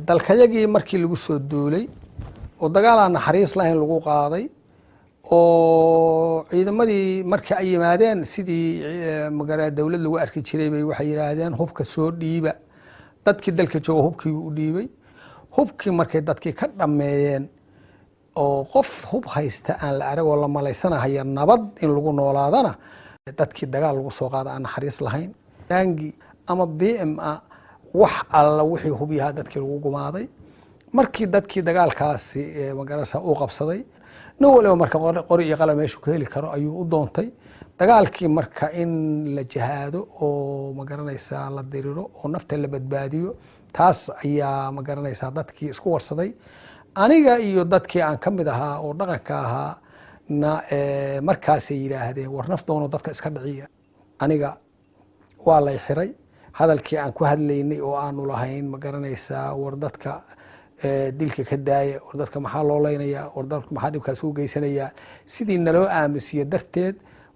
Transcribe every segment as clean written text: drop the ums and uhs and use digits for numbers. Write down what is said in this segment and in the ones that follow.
dalkayagii markii lagu soo duulay oo dagaal aan naxariis lahayn lagu qaaday oo ciidamadii markii ay yimaadeen sidii magaalada dawlad lagu arki jiray bay waxay yiraahdeen hubka soo dhiiba dadkii dalka jooga hubkii u dhiibay hubkii markay dadkii ka dhameeyeen oo qof hub haysta aan la arag oo la malaysanayo nabad in lagu noolaadana dadkii dagaal lagu soo qaada aan naxariis lahayn dangi ama BMA wax alla wixii hub yahay dadkii lagu gumaaday markii dadkii dagaalkaasi magaalada uu qabsaday nin waliba marka qori iyo qalab meeshu ka heli karo ayuu u doontay dagaalkii marka in la jihaado oo magaranaysa la diriro oo nafta la badbaadiyo taas ayaa magaranaysa dadkii isku warsaday aniga iyo dadkii aan kamid ahaa oo dhaqanka ahaa na markaas ay yiraahdeen war naftoona dadka iska dhiciya aniga waa la xiray hadalkii aan ku hadlaynay oo aanu lahayn magaranaysa war dadka dilka ka daaya war dadka maxaa loo leynayaa war dadka maxaa dhibkaas u geysanayaa sidii naloo aamusiyo darteed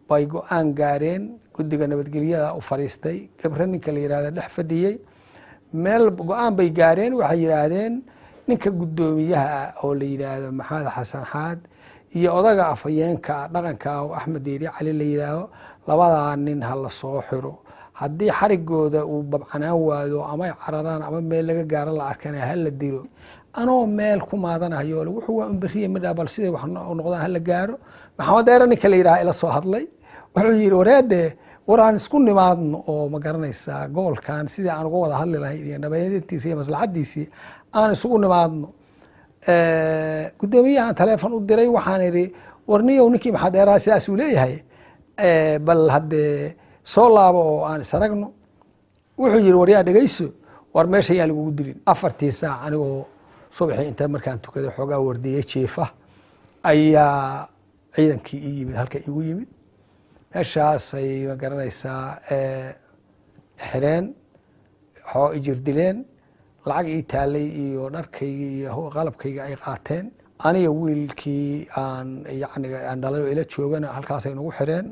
bay go'aan gaareen guddiga nabadgelyada u fariistay gabre ninka la yiraahdo dhex fadhiyay meel go'aan bay gaareen waxay yiraahdeen ninka guddoomiyaha oo la yiraahdo Maxamed Xasan Xaad iyo odaga afayeenka dhaqanka oo Axmed Deeri Cali la yiraahdo labada nin hal soo xiro haddii xarigooda uu babcanaan waayo ama cararaan ama meel laga gaaro la arkana hal la dilo anoo meel ku maadanayo wuxuu waa bariye midda bal sidii wax noqdaan hal la gaaro Maxamed Deeri ninka la yiraahdo ila soo hadlay wuxuu yiri wareede waraan isku nimaadno oo ma garanaysa goolkan sidii aan uga wada hadli lahayn iyo nabadeyntiisa iyo maslaxadiisa aan isugu nimaadno gudoomiyaha telefoon u diray waxaan iri warniyow ninkii Maxamed Deeri sidaas uu leeyahay bal hadde soo laabo oo aan saragno wuxuu yiri wariyaa dhageyso war meesha yaa lagu dilin 4 saac anigoo subaxii inta markaan tukaday xogaa wardiyay jiifa ayaa ciidankii ii yimid halka igu yimid meeshaas ay ma garanaysaa xireen xoo ijir dileen lacag ii taalay iyo dharkayga iyo qalabkayga ay qaateen aniga wiilkii aan yacni aan dhalay ila joogana halkaas ay nagu xireen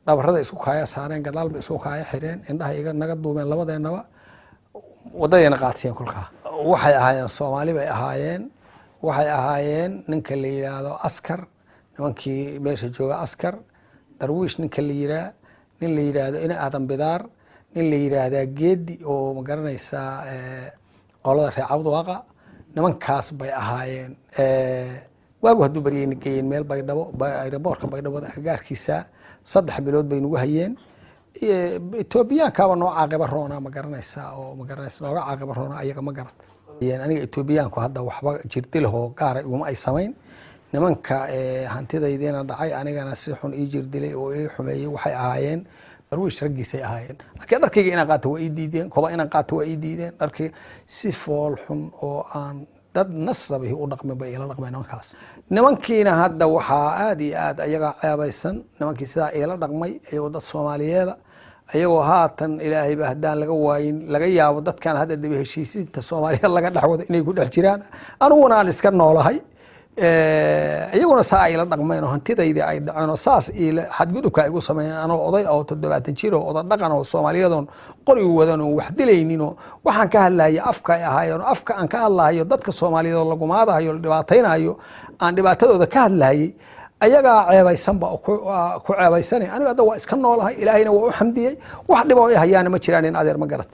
dhabarada isku kaaya saareen gadaalba isku kaaya xireen indhaha iga naga duumeen labadeenaba wadadayna qaadsiin kulkaa waxay ahaayeen Soomaali bay ahaayeen waxay ahaayeen ninka la yiraahdo askar nimankii meesha jooga askar darwiish ninka la yiraahdo nin la yiraahdo ina aadan bidaar nin la yiraahdo geedi oo ma garanaysa qolada reer Cabdwaaqa nimankaas bay ahaayeen waagu haduu bariyeen geeyeen meel Baydhabo aeroboortka Baydhabo gaarkiisa 3 bilood bay nagu hayeen Ethiopia-ka noo caaqaba roona ma garanaysa oo ma garanaysa nooga caaqaba roona ayaga ma garat aniga Ethiopia-ku hadda waxba jirdilaho gaar ah uma ay sameyn nimanka hantidaydina dhacay anigana si xun ii jirdilay oo ii xumeeyay waxay ahaayeen darwiish ragiisay ahaayeen laakiin dharkayga inaan qaato way ii diideen koba inaan qaato way ii diideen dharkii si fool xun oo aan dad nasabi u dhaqmay bay ila dhaqmeen nimankaas nimankiina hadda waxaa aad iyo aad ayaga ceebaysan nimankii sidaa ila dhaqmay ayagoo dad Soomaaliyeed ayagoo haatan Ilaahay ba hadaan laga waayin laga yaabo dadkan hadda dib heshiisiinta Soomaaliyeed laga dhaxwado inay ku dhex jiraan aniguna aan iska noolahay ayaguna saa ila dhaqmeen oo hantidayda ay dhaceen oo saas ila xadgudubka ay ugu sameeyeen anoo oday oo 70 jir oo oday dhaqan oo Soomaaliyeed qori wadan oo wax dilaynin oo waxaan ka hadlaayay afka ay ahaayeen afka aan ka hadlaayo dadka Soomaaliyeed oo lagu maadayo dhibaataynayo aan dhibaatadooda ka hadlaayay ayaga ceebaysan ba ku ceebaysanay aniga hadda waa iska noolahay Ilaahayna waa u xamdiyay wax dhibo ay hayaan ma jiraan in adeer ma garat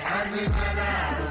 Happy